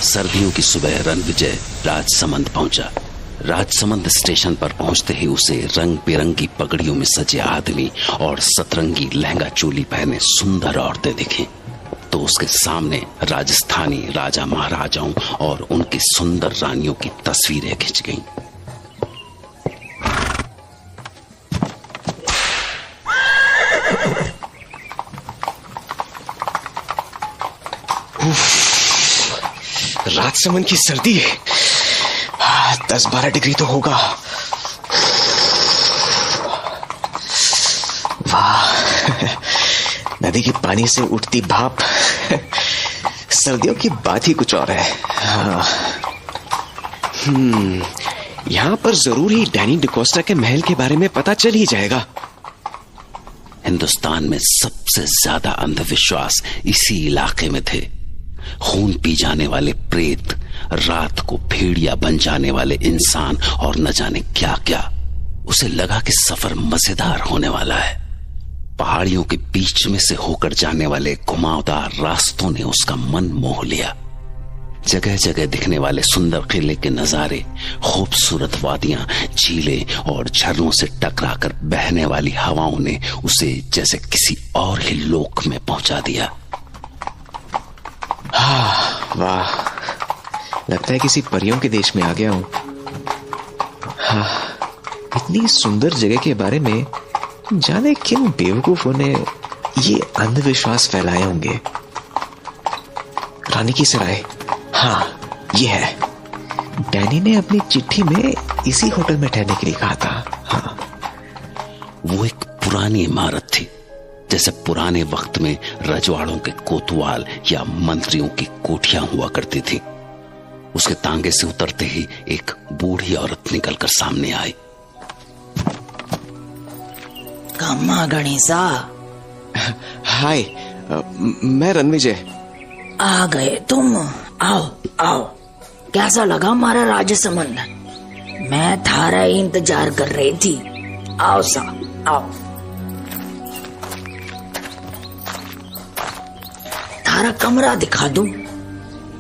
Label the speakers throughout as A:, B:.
A: सर्दियों की सुबह रणविजय राजसमंद पहुंचा। राजसमंद स्टेशन पर पहुंचते ही उसे रंग बिरंगी पगड़ियों में सजे आदमी और सतरंगी लहंगा चोली पहने सुंदर औरतें दिखी। तो उसके सामने राजस्थानी राजा महाराजाओं और उनकी सुंदर रानियों की तस्वीरें खिंच गईं।
B: राजसमंद की सर्दी है, 10-12 डिग्री तो होगा। वाह, नदी के पानी से उठती भाप, सर्दियों की बात ही कुछ और है। यहाँ पर जरूर ही डैनी डिकोस्टा के महल के बारे में पता चल ही जाएगा।
A: हिंदुस्तान में सबसे ज्यादा अंधविश्वास इसी इलाके में थे। खून पी जाने वाले प्रेत, रात को भेड़िया बन जाने वाले इंसान और न जाने क्या क्या। उसे लगा कि सफर मजेदार होने वाला है। पहाड़ियों के बीच में से होकर जाने वाले घुमावदार रास्तों ने उसका मन मोह लिया। जगह जगह दिखने वाले सुंदर किले के नजारे, खूबसूरत वादियां, झीलें और झरनों से टकराकर बहने वाली हवाओं ने उसे जैसे किसी और ही लोक में पहुंचा दिया।
B: वाह, लगता है किसी परियों के देश में आ गया हूं। इतनी सुंदर जगह के बारे में जाने किन बेवकूफों ने ये अंधविश्वास फैलाए होंगे। रानी की सराय, हाँ ये है। डैनी ने अपनी चिट्ठी में इसी होटल में ठहरने के लिए कहा था। हाँ,
A: वो एक पुरानी इमारत थी, जैसे पुराने वक्त में रजवाड़ों के कोतवाल या मंत्रियों की कोठियां हुआ करती थी। उसके तांगे से उतरते ही एक बूढ़ी औरत निकलकर सामने आई।
C: कम्मा गणेशा।
B: हाय, मैं रणविजय।
C: आ गए तुम? आओ आओ। कैसा लगा हमारा राजसमंद? मैं थारा इंतजार कर रही थी। आओ सा, आओ। थारा कमरा दिखा दूं?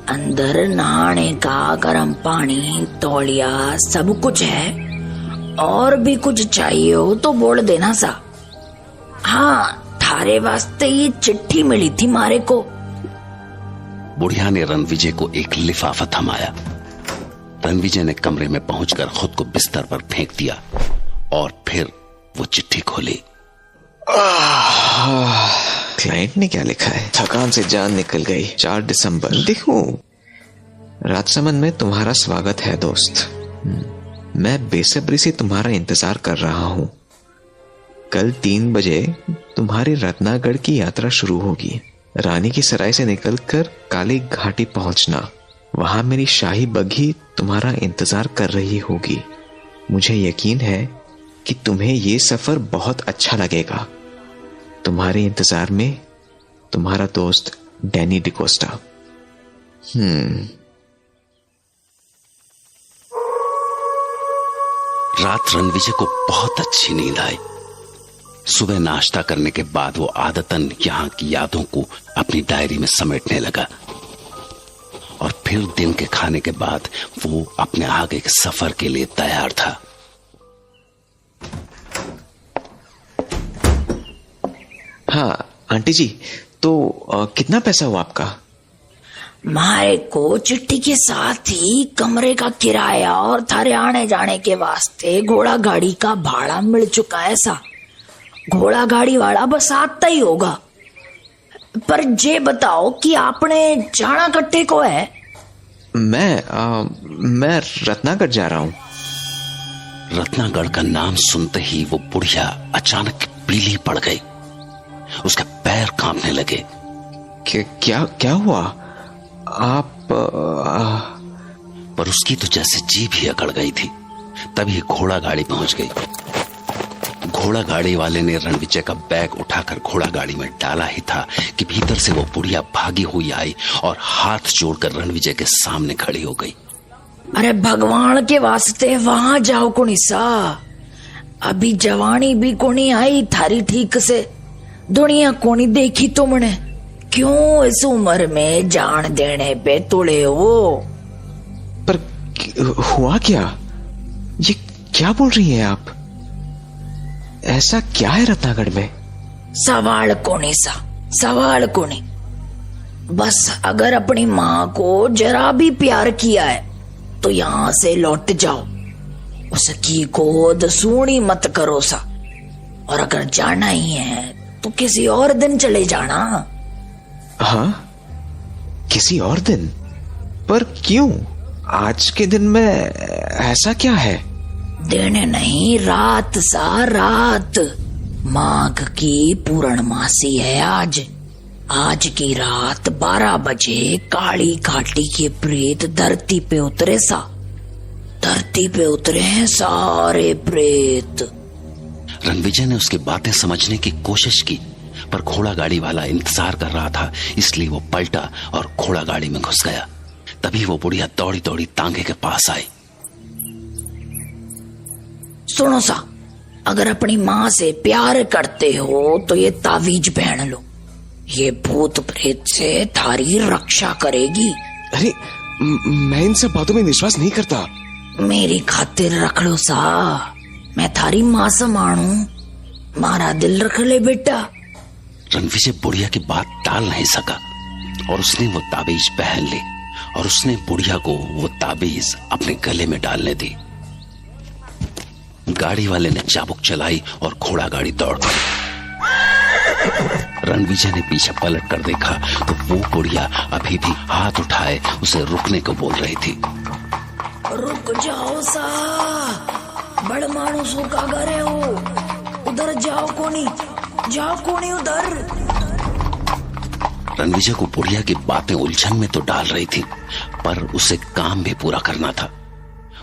C: अंदर नहाने का गर्म पानी, तौलिया, सब कुछ है। और भी कुछ चाहिए हो तो बोल देना सा। हाँ, थारे वास्ते ये चिट्ठी मिली थी मारे को।
A: बुढ़िया ने रणविजय को एक लिफाफा थमाया। रणविजय ने कमरे में पहुंचकर खुद को बिस्तर पर फेंक दिया और फिर वो चिट्ठी खोली।
B: क्लाइंट ने क्या लिखा है? थकान से जान निकल गई। 4 दिसंबर। देखो, राजसमंद में तुम्हारा स्वागत है दोस्त। मैं बेसब्री से तुम्हारा इंतजार कर रहा हूं। कल 3 बजे तुम्हारी रत्नागढ़ की यात्रा शुरू होगी। रानी की सराय से निकलकर काली घाटी पहुंचना। वहां मेरी शाही बग्घी तुम्हारा इंतजार कर रही होगी। मुझे यकीन है कि तुम्हें ये सफर बहुत अच्छा लगेगा। तुम्हारे इंतजार में तुम्हारा दोस्त डैनी डिकोस्टा।
A: रात रणविजय को बहुत अच्छी नींद आई। सुबह नाश्ता करने के बाद वो आदतन यहाँ की यादों को अपनी डायरी में समेटने लगा और फिर दिन के खाने के बाद वो अपने आगे के सफर के लिए तैयार था।
B: हाँ आंटी जी, तो कितना पैसा हुआ आपका?
C: मारे को चिट्ठी के साथ ही कमरे का किराया और थारे आने जाने के वास्ते घोड़ा गाड़ी का भाड़ा मिल चुका है सा। घोड़ा गाड़ी वाला बस आता ही होगा। पर जे बताओ कि आपने जाना कट्टे को है?
B: मैं रत्नागढ़ जा रहा हूँ।
A: रत्नागढ़ का नाम सुनते ही वो बुढ़िया अचानक पीली पड़ गई। उसके पैर कांपने लगे।
B: क्या हुआ? आप
A: पर उसकी तो जैसे जीभ ही अकड़ गई थी। तभी घोड़ा गाड़ी पहुंच गई। घोड़ा गाड़ी वाले ने रणविजय का बैग उठाकर घोड़ा गाड़ी में डाला ही था कि भीतर से वो बुढ़िया भागी हुई आई और हाथ जोड़कर रणविजय के सामने खड़ी हो गई।
C: अरे भगवान के वास्ते वहां जाओ कुनिसा। अभी जवानी भी कोनी आई थारी ठीक से। दुनिया कोनी देखी तुमने। क्यों इस उम्र में जान देने पे तुले हो?
B: पर हुआ क्या? ये क्या बोल रही हैं आप? ऐसा क्या है रत्नागढ़ में?
C: सवाल कोनी सा, सवाल कोनी। बस अगर अपनी माँ को जरा भी प्यार किया है तो यहाँ से लौट जाओ, उसकी गोद सूनी मत करो सा। और अगर जाना ही है तो किसी और दिन चले जाना।
B: हाँ, किसी और दिन? पर क्यों? आज के दिन में ऐसा क्या है?
C: दिन नहीं, रात सा, रात। माघ की पूर्णमासी है आज। आज की रात 12 बजे काली घाटी के प्रेत धरती पे उतरे सा। धरती पे उतरे हैं सारे प्रेत।
A: रणविजय ने उसकी बातें समझने की कोशिश की, पर घोड़ा गाड़ी वाला इंतजार कर रहा था, इसलिए वो पलटा और घोड़ा गाड़ी में घुस गया। तभी वो बुढ़िया दौड़ी दौड़ी तांगे के पास आई।
C: सुनो सा, अगर अपनी माँ से प्यार करते हो तो ये तावीज पहन लो। ये भूत प्रेत से थारी रक्षा करेगी।
D: अरे मैं इन सब बातों में विश्वास नहीं करता।
C: मेरी खातिर रख लो सा, मैं थारी माँ समानू। मारा दिल रख ले बेटा।
A: रणविजय बुढ़िया की बात टाल नहीं सका और उसने वो ताबीज पहन ली और उसने बुढ़िया को वो ताबीज अपने गले में डालने दी। गाड़ी वाले ने चाबुक चलाई और घोड़ा गाड़ी दौड़ गई। रणविजय ने पीछे पलट कर देखा तो वो बुढ़िया अभी भी हाथ उठाए उसे रुकने को बोल रही थी।
C: रुक जाओ सा, बड़ मानुसों का घर है वो। उधर जाओ कोनी, जाओ कोनी उधर।
A: रणविजय को बुढ़िया की बातें उलझन में तो डाल रही थी, पर उसे काम भी पूरा करना था।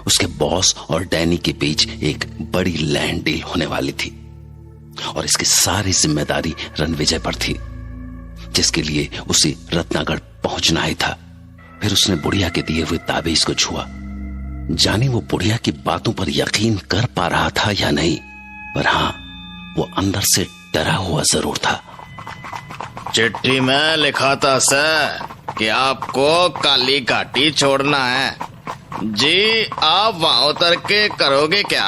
A: उसके बॉस और डैनी के बीच एक बड़ी लैंड डील होने वाली थी और इसकी सारी जिम्मेदारी रणविजय पर थी, जिसके लिए उसे रत्नागढ़ पहुंचना ही था। फिर उसने बुढ़िया के दिए हुए ताबीज को छुआ। जाने वो बुढ़िया की बातों पर यकीन कर पा रहा था या नहीं, पर हाँ, वो अंदर से डरा हुआ जरूर था।
E: चिट्ठी में लिखा था सर कि आपको काली घाटी छोड़ना है। जी, आप वहां उतर के करोगे क्या?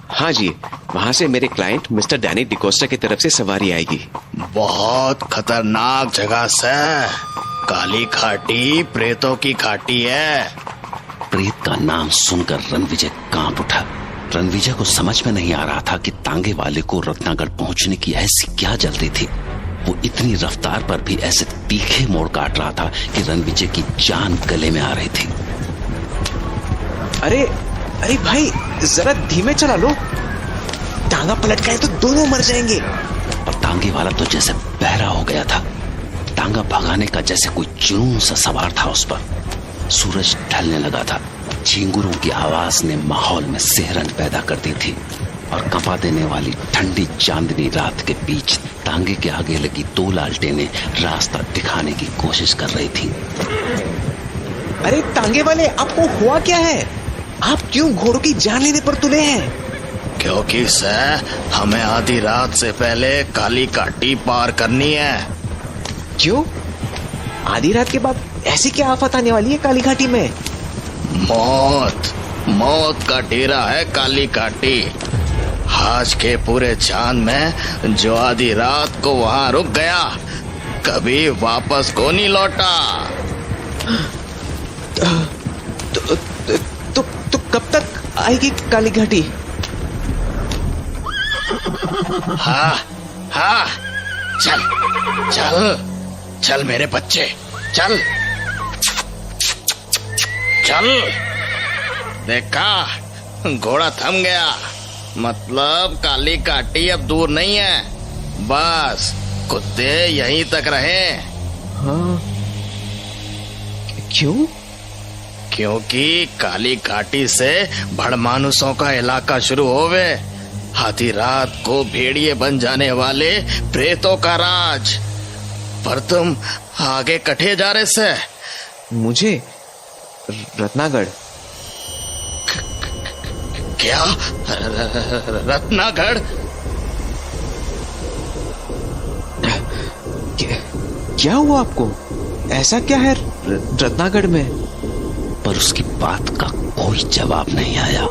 B: हाँ जी, वहाँ से मेरे क्लाइंट मिस्टर डैनी डिकोस्टा की तरफ से सवारी आएगी।
E: बहुत खतरनाक जगह सर, काली घाटी प्रेतों की घाटी है।
A: प्रेत का नाम सुनकर रणविजय कांप उठा। रणविजय को समझ में नहीं आ रहा था कि तांगे वाले को रत्नागढ़ पहुंचने की ऐसी क्या जल्दी थी। वो इतनी रफ्तार पर भी ऐसे तीखे मोड़ काट रहा था कि रणविजय की जान गले में आ रही थी।
B: अरे अरे भाई, जरा धीमे चला लो, टांगा पलट गए तो दोनों मर जाएंगे।
A: और तांगे वाला तो जैसे बहरा हो गया था। टांगा भगाने का जैसे कोई जुनून सा सवार था उस पर। सूरज ढलने लगा था। झींगुरों की आवाज ने माहौल में सिहरन पैदा कर दी थी और कंपा देने वाली ठंडी चांदनी रात के बीच तांगे के आगे लगी 2 लालटेनें रास्ता दिखाने की कोशिश कर रही थी।
B: अरे तांगे वाले, आपको हुआ क्या है? आप क्यों घोड़ों की जान लेने पर तुले हैं?
E: क्योंकि सर, हमें आधी रात से पहले काली घाटी पार करनी है।
B: क्यों? आधी रात के बाद ऐसी क्या आफत आने वाली है काली घाटी में?
E: मौत का डेरा है काली घाटी। आज के पूरे चांद में जो आधी रात को वहां रुक गया, कभी वापस को नहीं लौटा।
B: तो कब तक आएगी काली घाटी?
E: हाँ, चल चल चल मेरे बच्चे, चल चल। देखा, घोड़ा थम गया, मतलब काली घाटी अब दूर नहीं है। बस कुत्ते यहीं तक रहे।
B: हाँ, क्यों?
E: क्योंकि काली घाटी से भड़मानुसों का इलाका शुरू होवे। आधी रात को भेड़िए बन जाने वाले प्रेतों का राज। पर तुम आगे कटे जा रहे से।
B: मुझे रत्नागढ़?
E: क्या? रत्नागढ़?
B: क्या हुआ आपको? ऐसा क्या है रत्नागढ़ में?
A: पर उसकी बात का कोई जवाब नहीं आया।